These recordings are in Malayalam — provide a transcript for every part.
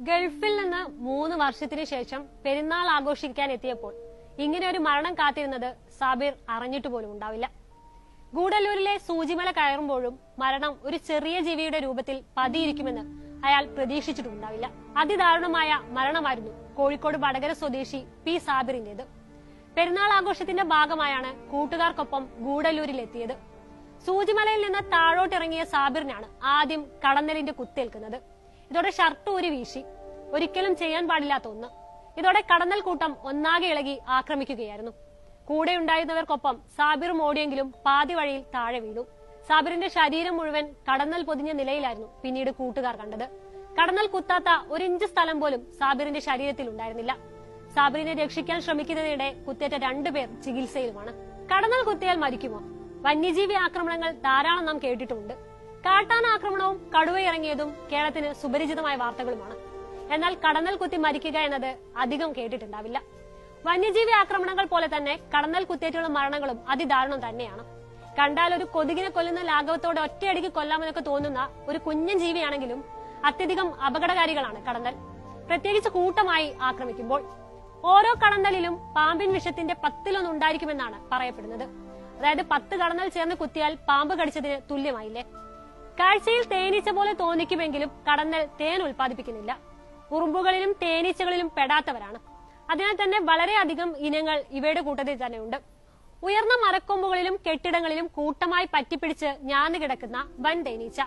ഗൾഫിൽ നിന്ന് 3 വർഷത്തിന് ശേഷം പെരുന്നാൾ ആഘോഷിക്കാൻ എത്തിയപ്പോൾ ഇങ്ങനെ ഒരു മരണം കാത്തിരുന്നത് സാബിർ അറിഞ്ഞിട്ട് പോലും ഉണ്ടാവില്ല. ഗൂഡല്ലൂരിലെ സൂചിമല കയറുമ്പോഴും മരണം ഒരു ചെറിയ ജീവിയുടെ രൂപത്തിൽ പതിയിരിക്കുമെന്ന് അയാൾ പ്രതീക്ഷിച്ചിട്ടുണ്ടാവില്ല. അതിദാരുണമായ മരണമായിരുന്നു കോഴിക്കോട് വടകര സ്വദേശി പി സാബിറിന്റേത്. പെരുന്നാൾ ആഘോഷത്തിന്റെ ഭാഗമായാണ് കൂട്ടുകാർക്കൊപ്പം ഗൂഡല്ലൂരിലെത്തിയത്. സൂചിമലയിൽ നിന്ന് താഴോട്ടിറങ്ങിയ സാബിറിനാണ് ആദ്യം കടന്നലിന്റെ കുത്തേൽക്കുന്നത്. ഇതോടെ ഷർട്ട് ഊരി വീശി, ഒരിക്കലും ചെയ്യാൻ പാടില്ലാത്ത ഒന്ന്. ഇതോടെ കടന്നൽ കൂട്ടം ഒന്നാകെ ഇളകി ആക്രമിക്കുകയായിരുന്നു. കൂടെ ഉണ്ടായിരുന്നവർക്കൊപ്പം സാബിറും ഓടിയെങ്കിലും പാതി വഴിയിൽ താഴെ വീണു. സാബിറിന്റെ ശരീരം മുഴുവൻ കടന്നൽ പൊതിഞ്ഞ നിലയിലായിരുന്നു പിന്നീട് കൂട്ടുകാർ കണ്ടത്. കടന്നൽ കുത്താത്ത 1 ഇഞ്ച് സ്ഥലം പോലും സാബിറിന്റെ ശരീരത്തിൽ ഉണ്ടായിരുന്നില്ല. സാബിറിനെ രക്ഷിക്കാൻ ശ്രമിക്കുന്നതിനിടെ കുത്തേറ്റ 2 പേർ ചികിത്സയിലുമാണ്. കടന്നൽ കുത്തിയാൽ മരിക്കുമോ? വന്യജീവി ആക്രമണങ്ങൾ ധാരാളം നാം കേട്ടിട്ടുണ്ട്. കാട്ടാന ആക്രമണവും കടുവയിറങ്ങിയതും കേരളത്തിന് സുപരിചിതമായ വാർത്തകളുമാണ്. എന്നാൽ കടന്നൽ കുത്തി മരിക്കുക എന്നത് അധികം കേട്ടിട്ടുണ്ടാവില്ല. വന്യജീവി ആക്രമണങ്ങൾ പോലെ തന്നെ കടന്നൽ കുത്തേറ്റുള്ള മരണങ്ങളും അതിദാരുണം തന്നെയാണ്. കണ്ടാൽ ഒരു കൊതുകിനെ കൊല്ലുന്ന ലാഘവത്തോടെ ഒറ്റയടിക്ക് കൊല്ലാമെന്നൊക്കെ തോന്നുന്ന ഒരു കുഞ്ഞൻ ജീവിയാണെങ്കിലും അത്യധികം അപകടകാരികളാണ് കടന്നൽ, പ്രത്യേകിച്ച് കൂട്ടമായി ആക്രമിക്കുമ്പോൾ. ഓരോ കടന്നലിലും പാമ്പിൻ വിഷത്തിന്റെ 10-1 ഉണ്ടായിരിക്കുമെന്നാണ് പറയപ്പെടുന്നത്. അതായത് 10 കടന്നൽ ചേർന്ന് കുത്തിയാൽ പാമ്പ് കടിച്ചതിന് തുല്യമായില്ലേ? കാഴ്ചയിൽ തേനീച്ച പോലെ തോന്നിക്കുമെങ്കിലും കടന്നൽ തേൻ ഉൽപ്പാദിപ്പിക്കുന്നില്ല. ഉറുമ്പുകളിലും തേനീച്ചകളിലും പെടാത്തവരാണ്. അതിനാൽ തന്നെ വളരെയധികം ഇനങ്ങൾ ഇവയുടെ കൂട്ടത്തിൽ തന്നെയുണ്ട്. ഉയർന്ന മരക്കൊമ്പുകളിലും കെട്ടിടങ്ങളിലും കൂട്ടമായി പറ്റിപ്പിടിച്ച് ഞാന്നു കിടക്കുന്ന വൻ തേനീച്ച,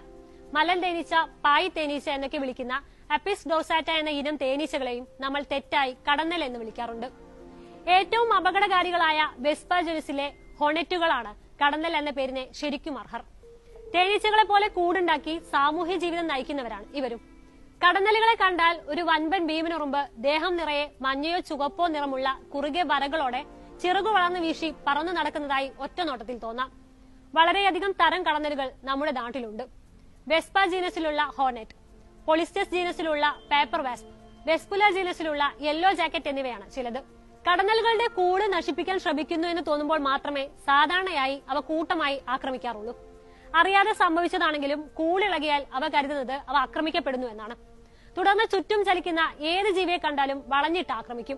മലൻ തേനീച്ച, പായ് തേനീച്ച എന്നൊക്കെ വിളിക്കുന്ന അപ്പിസ് ഡോർസാറ്റ എന്ന ഇനം തേനീച്ചകളെയും നമ്മൾ തെറ്റായി കടന്നൽ എന്ന് വിളിക്കാറുണ്ട്. ഏറ്റവും അപകടകാരികളായ വെസ്പ ജനുസിലെ ഹൊണറ്റുകളാണ് കടന്നൽ എന്ന പേരിനെ ശരിക്കും അർഹർ. തേനീച്ചകളെ പോലെ കൂടുണ്ടാക്കി സാമൂഹ്യ ജീവിതം നയിക്കുന്നവരാണ് ഇവരും. കടന്നലുകളെ കണ്ടാൽ ഒരു വൻപൻ ഭീമനുറുമ്പ് ദേഹം നിറയെ മഞ്ഞയോ ചുവപ്പോ നിറമുള്ള കുറുകെ വരകളോടെ ചിറകു വളർന്നു വീശി പറന്നു നടക്കുന്നതായി ഒറ്റ നോട്ടത്തിൽ തോന്നാം. വളരെയധികം തരം കടന്നലുകൾ നമ്മുടെ നാട്ടിലുണ്ട്. വെസ്പ ജീനസിലുള്ള ഹോർനെറ്റ്, പൊളിസ്റ്റസ് ജീനസിലുള്ള പേപ്പർ വാസ്പ്, വെസ്പുല ജീനസിലുള്ള യെല്ലോ ജാക്കറ്റ് എന്നിവയാണ് ചിലത്. കടന്നലുകളുടെ കൂട് നശിപ്പിക്കാൻ ശ്രമിക്കുന്നു എന്ന് തോന്നുമ്പോൾ മാത്രമേ സാധാരണയായി അവ കൂട്ടമായി ആക്രമിക്കാറുള്ളൂ. അറിയാതെ സംഭവിച്ചതാണെങ്കിലും കൂടിളകിയാൽ അവ കരുതുന്നത് അവ ആക്രമിക്കപ്പെടുന്നു എന്നാണ്. തുടർന്ന് ചുറ്റും ചലിക്കുന്ന ഏത് ജീവിയെ കണ്ടാലും വളഞ്ഞിട്ട് ആക്രമിക്കും.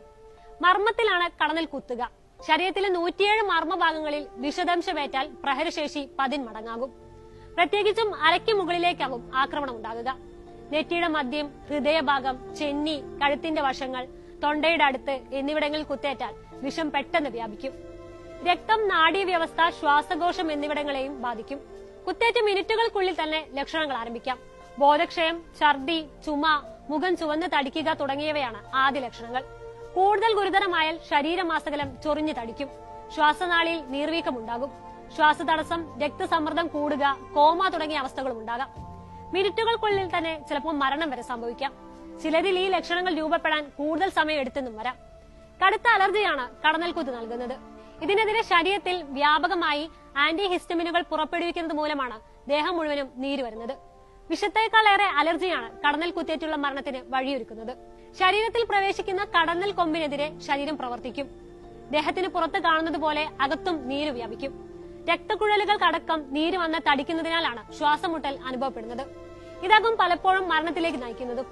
മർമ്മത്തിലാണ് കടന്നൽ കുത്തുക. ശരീരത്തിലെ 107 മർമ്മഭാഗങ്ങളിൽ വിഷദംശമേറ്റാൽ പ്രഹരശേഷി 10 മടങ്ങാകും. പ്രത്യേകിച്ചും അരയ്ക്ക് മുകളിലേക്കാകും ആക്രമണം ഉണ്ടാകുക. നെറ്റിയുടെ മദ്യം, ഹൃദയഭാഗം, ചെന്നി, കഴുത്തിന്റെ വശങ്ങൾ, തൊണ്ടയുടെ അടുത്ത് എന്നിവിടങ്ങളിൽ കുത്തേറ്റാൽ വിഷം പെട്ടെന്ന് വ്യാപിക്കും. രക്തം, നാഡീവ്യവസ്ഥ, ശ്വാസകോശം എന്നിവിടങ്ങളെയും ബാധിക്കും. കുത്തേറ്റ മിനിറ്റുകൾക്കുള്ളിൽ തന്നെ ലക്ഷണങ്ങൾ ആരംഭിക്കാം. ബോധക്ഷയം, ഛർദി, ചുമ, മുഖം ചുവന്ന് തടിക്കുക തുടങ്ങിയവയാണ് ആദ്യ ലക്ഷണങ്ങൾ. കൂടുതൽ ഗുരുതരമായാൽ ശരീരമാസകലം ചൊറിഞ്ഞു തടിക്കും. ശ്വാസനാളിയിൽ നീർവീക്കമുണ്ടാകും. ശ്വാസതടസ്സം, രക്തസമ്മർദ്ദം കൂടുക, കോമ തുടങ്ങിയ അവസ്ഥകളും ഉണ്ടാകാം. മിനിറ്റുകൾക്കുള്ളിൽ തന്നെ ചിലപ്പോൾ മരണം വരെ സംഭവിക്കാം. ചിലരിൽ ഈ ലക്ഷണങ്ങൾ രൂപപ്പെടാൻ കൂടുതൽ സമയം എടുത്തെന്നും വരാം. കടുത്ത അലർജിയാണ് കടന്നൽ കുത്ത് നൽകുന്നത്. ഇതിനെതിരെ ശരീരത്തിൽ വ്യാപകമായി ആന്റി ഹിസ്റ്റമിനുകൾ പുറപ്പെടുവിക്കുന്നത് മൂലമാണ് ദേഹം മുഴുവനും നീര് വരുന്നത്. വിഷത്തേക്കാളേറെ അലർജിയാണ് കടന്നൽ കുത്തേറ്റുള്ള മരണത്തിന് വഴിയൊരുക്കുന്നത്. ശരീരത്തിൽ പ്രവേശിക്കുന്ന കടന്നൽ കൊമ്പിനെതിരെ ശരീരം പ്രവർത്തിക്കും. ദേഹത്തിന് പുറത്ത് കാണുന്നത് പോലെ അകത്തും നീര് വ്യാപിക്കും. രക്തക്കുഴലുകൾക്കടക്കം നീര് വന്ന് തടിക്കുന്നതിനാലാണ് ശ്വാസമുട്ടൽ അനുഭവപ്പെടുന്നത്. ഇതാകും പലപ്പോഴും മരണത്തിലേക്ക് നയിക്കുന്നതും.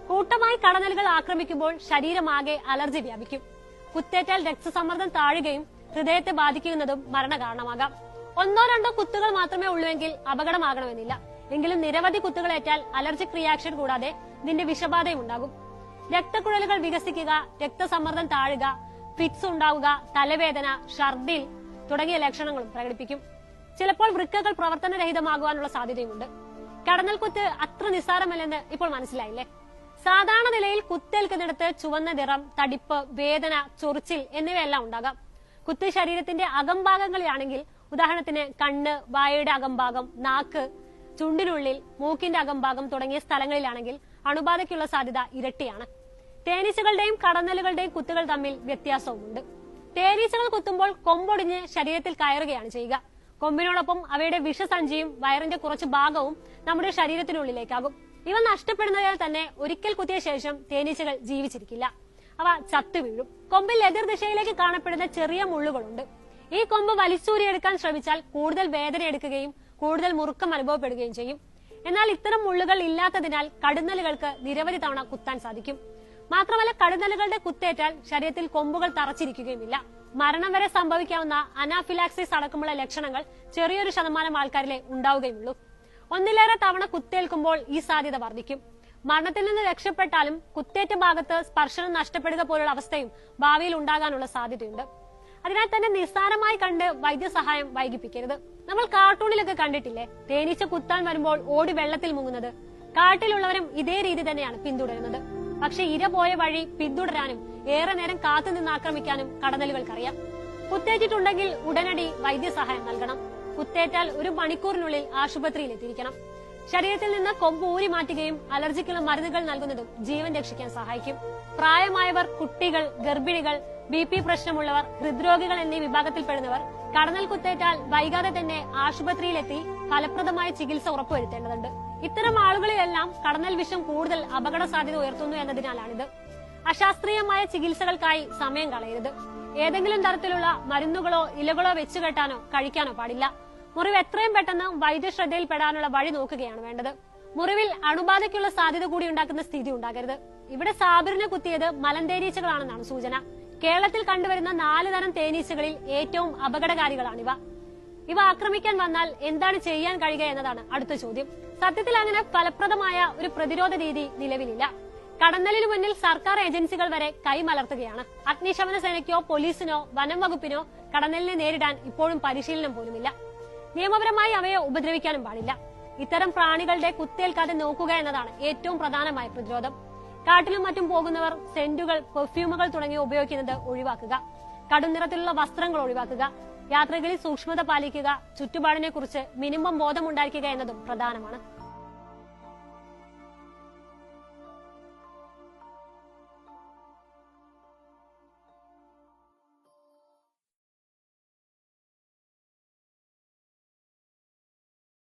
കൂട്ടമായി കടന്നലുകൾ ആക്രമിക്കുമ്പോൾ ശരീരമാകെ അലർജി വ്യാപിക്കും. കുത്തേറ്റാൽ രക്തസമ്മർദ്ദം താഴുകയും ഹൃദയത്തെ ബാധിക്കുന്നതും മരണകാരണമാകാം. 1-2 കുത്തുകൾ മാത്രമേ ഉള്ളൂവെങ്കിൽ അപകടമാകണമെന്നില്ല. എങ്കിലും നിരവധി കുത്തുകളേറ്റാൽ അലർജിക് റിയാക്ഷൻ കൂടാതെ ഇതിന്റെ വിഷബാധയും ഉണ്ടാകും. രക്തക്കുഴലുകൾ വികസിക്കുക, രക്തസമ്മർദ്ദം താഴുക, ഫിറ്റ്സ് ഉണ്ടാവുക, തലവേദന, ഛർദിൽ തുടങ്ങിയ ലക്ഷണങ്ങളും പ്രകടിപ്പിക്കും. ചിലപ്പോൾ വൃക്കകൾ പ്രവർത്തനരഹിതമാകുവാനുള്ള സാധ്യതയുമുണ്ട്. കടന്നൽ കുത്ത് അത്ര നിസ്സാരമല്ലെന്ന് ഇപ്പോൾ മനസ്സിലായില്ലേ? സാധാരണ നിലയിൽ കുത്തേൽക്കുന്നിടത്ത് ചുവന്ന നിറം, തടിപ്പ്, വേദന, ചൊറിച്ചിൽ എന്നിവയെല്ലാം ഉണ്ടാകാം. കുത്ത് ശരീരത്തിന്റെ അകംഭാഗങ്ങളിലാണെങ്കിൽ, ഉദാഹരണത്തിന് കണ്ണ്, വായയുടെ അകംഭാഗം, നാക്ക്, ചുണ്ടിനുള്ളിൽ, മൂക്കിന്റെ അകംഭാഗം തുടങ്ങിയ സ്ഥലങ്ങളിലാണെങ്കിൽ അണുബാധയ്ക്കുള്ള സാധ്യത ഇരട്ടിയാണ്. തേനീച്ചകളുടെയും കടന്നലുകളുടെയും കുത്തുകൾ തമ്മിൽ വ്യത്യാസവുമുണ്ട്. തേനീച്ചകൾ കുത്തുമ്പോൾ കൊമ്പൊടിഞ്ഞ് ശരീരത്തിൽ കയറുകയാണ് ചെയ്യുക. കൊമ്പിനോടൊപ്പം അവയുടെ വിഷസഞ്ചിയും വയറിന്റെ കുറച്ച് ഭാഗവും നമ്മുടെ ശരീരത്തിനുള്ളിലേക്കാകും. ഇവ നഷ്ടപ്പെടുന്നതിനാൽ തന്നെ ഒരിക്കൽ കുത്തിയ ശേഷം തേനീച്ചകൾ ജീവിച്ചിരിക്കില്ല. അവ ചത്തുവീഴും. കൊമ്പിൽ എതിർ ദിശയിലേക്ക് കാണപ്പെടുന്ന ചെറിയ മുള്ളുകളുണ്ട്. ഈ കൊമ്പ് വലിച്ചൂരിയെടുക്കാൻ ശ്രമിച്ചാൽ കൂടുതൽ വേദന എടുക്കുകയും കൂടുതൽ മുറുക്കം അനുഭവപ്പെടുകയും ചെയ്യും. എന്നാൽ ഇത്തരം മുള്ളുകൾ ഇല്ലാത്തതിനാൽ കടുന്നലുകൾക്ക് നിരവധി തവണ കുത്താൻ സാധിക്കും. മാത്രമല്ല, കടുന്നലുകളുടെ കുത്തേറ്റാൽ ശരീരത്തിൽ കൊമ്പുകൾ തറച്ചിരിക്കുകയുമില്ല. മരണം വരെ സംഭവിക്കാവുന്ന അനാഫിലാക്സിസ് അടക്കമുള്ള ലക്ഷണങ്ങൾ ചെറിയൊരു ശതമാനം ആൾക്കാരിലെ ഉണ്ടാവുകയുള്ളൂ. ഒന്നിലേറെ തവണ കുത്തേൽക്കുമ്പോൾ ഈ സാധ്യത വർദ്ധിക്കും. മരണത്തിൽ നിന്ന് രക്ഷപ്പെട്ടാലും കുത്തേറ്റ ഭാഗത്ത് സ്പർശനം നഷ്ടപ്പെടുക പോലുള്ള അവസ്ഥയും ഭാവിയിൽ ഉണ്ടാകാനുള്ള സാധ്യതയുണ്ട്. അതിനാൽ തന്നെ നിസ്സാരമായി കണ്ട് വൈദ്യസഹായം വൈകിപ്പിക്കരുത്. നമ്മൾ കാർട്ടൂണിലൊക്കെ കണ്ടിട്ടില്ലേ, തേനീച്ച കുത്താൻ വരുമ്പോൾ ഓടി വെള്ളത്തിൽ മുങ്ങുന്നത്? കാട്ടിലുള്ളവരും ഇതേ രീതി തന്നെയാണ് പിന്തുടരുന്നത്. പക്ഷെ ഇര പോയ വഴി പിന്തുടരാനും ഏറെ നേരം കാത്തുനിന്ന് ആക്രമിക്കാനും കടന്നലുകൾക്കറിയാം. കുത്തേറ്റിട്ടുണ്ടെങ്കിൽ ഉടനടി വൈദ്യസഹായം നൽകണം. കുത്തേറ്റാൽ 1 മണിക്കൂറിനുള്ളിൽ ആശുപത്രിയിൽ എത്തിയിരിക്കണം. ശരീരത്തിൽ നിന്ന് കൊമ്പ് ഊരി മാറ്റുകയും അലർജിക്കുള്ള മരുന്നുകൾ നൽകുന്നതും ജീവൻ രക്ഷിക്കാൻ സഹായിക്കും. പ്രായമായവർ, കുട്ടികൾ, ഗർഭിണികൾ, BP പ്രശ്നമുള്ളവർ, ഹൃദ്രോഗികൾ എന്നീ വിഭാഗത്തിൽപ്പെടുന്നവർ കടന്നൽ കുത്തേറ്റാൽ വൈകാതെ തന്നെ ആശുപത്രിയിലെത്തി ഫലപ്രദമായ ചികിത്സ ഉറപ്പുവരുത്തേണ്ടതുണ്ട്. ഇത്തരം ആളുകളിലെല്ലാം കടന്നൽ വിഷം കൂടുതൽ അപകട സാധ്യത ഉയർത്തുന്നു എന്നതിനാലാണിത്. അശാസ്ത്രീയമായ ചികിത്സകൾക്കായി സമയം കളയരുത്. ഏതെങ്കിലും തരത്തിലുള്ള മരുന്നുകളോ ഇലകളോ വെച്ചുകെട്ടാനോ കഴിക്കാനോ പാടില്ല. മുറിവ് എത്രയും പെട്ടെന്ന് വൈദ്യശ്രദ്ധയിൽപ്പെടാനുള്ള വഴി നോക്കുകയാണ് വേണ്ടത്. മുറിവിൽ അണുബാധയ്ക്കുള്ള സാധ്യത കൂടി ഉണ്ടാക്കുന്ന സ്ഥിതി ഉണ്ടാകരുത്. ഇവിടെ സാബിറിനെ കുത്തിയത് മലന്തേനീച്ചകളാണെന്നാണ് സൂചന. കേരളത്തിൽ കണ്ടുവരുന്ന 4 തരം തേനീച്ചകളിൽ ഏറ്റവും അപകടകാരികളാണിവ. ഇവ ആക്രമിക്കാൻ വന്നാൽ എന്താണ് ചെയ്യാൻ കഴിയുക എന്നതാണ് അടുത്ത ചോദ്യം. സത്യത്തിൽ അങ്ങനെ ഫലപ്രദമായ ഒരു പ്രതിരോധ രീതി നിലവിലില്ല. കടന്നലിനു മുന്നിൽ സർക്കാർ ഏജൻസികൾ വരെ കൈമലർത്തുകയാണ്. അഗ്നിശമന സേനയ്ക്കോ പോലീസിനോ വനം വകുപ്പിനോ കടന്നലിനെ നേരിടാൻ ഇപ്പോഴും പരിശീലനം പോലുമില്ല. നിയമപരമായി അവയെ ഉപദ്രവിക്കാനും പാടില്ല. ഇത്തരം പ്രാണികളുടെ കുത്തേൽക്കാതെ നോക്കുക എന്നതാണ് ഏറ്റവും പ്രധാനമായ പ്രതിരോധം. കാട്ടിലും മറ്റും പോകുന്നവർ സെന്റുകൾ, പെർഫ്യൂമുകൾ തുടങ്ങിയവ ഉപയോഗിക്കുന്നത് ഒഴിവാക്കുക. കടും നിറത്തിലുള്ള വസ്ത്രങ്ങൾ ഒഴിവാക്കുക. യാത്രകളിൽ സൂക്ഷ്മത പാലിക്കുക. ചുറ്റുപാടിനെ കുറിച്ച് മിനിമം ബോധമുണ്ടായിരിക്കുക എന്നതും പ്രധാനമാണ്.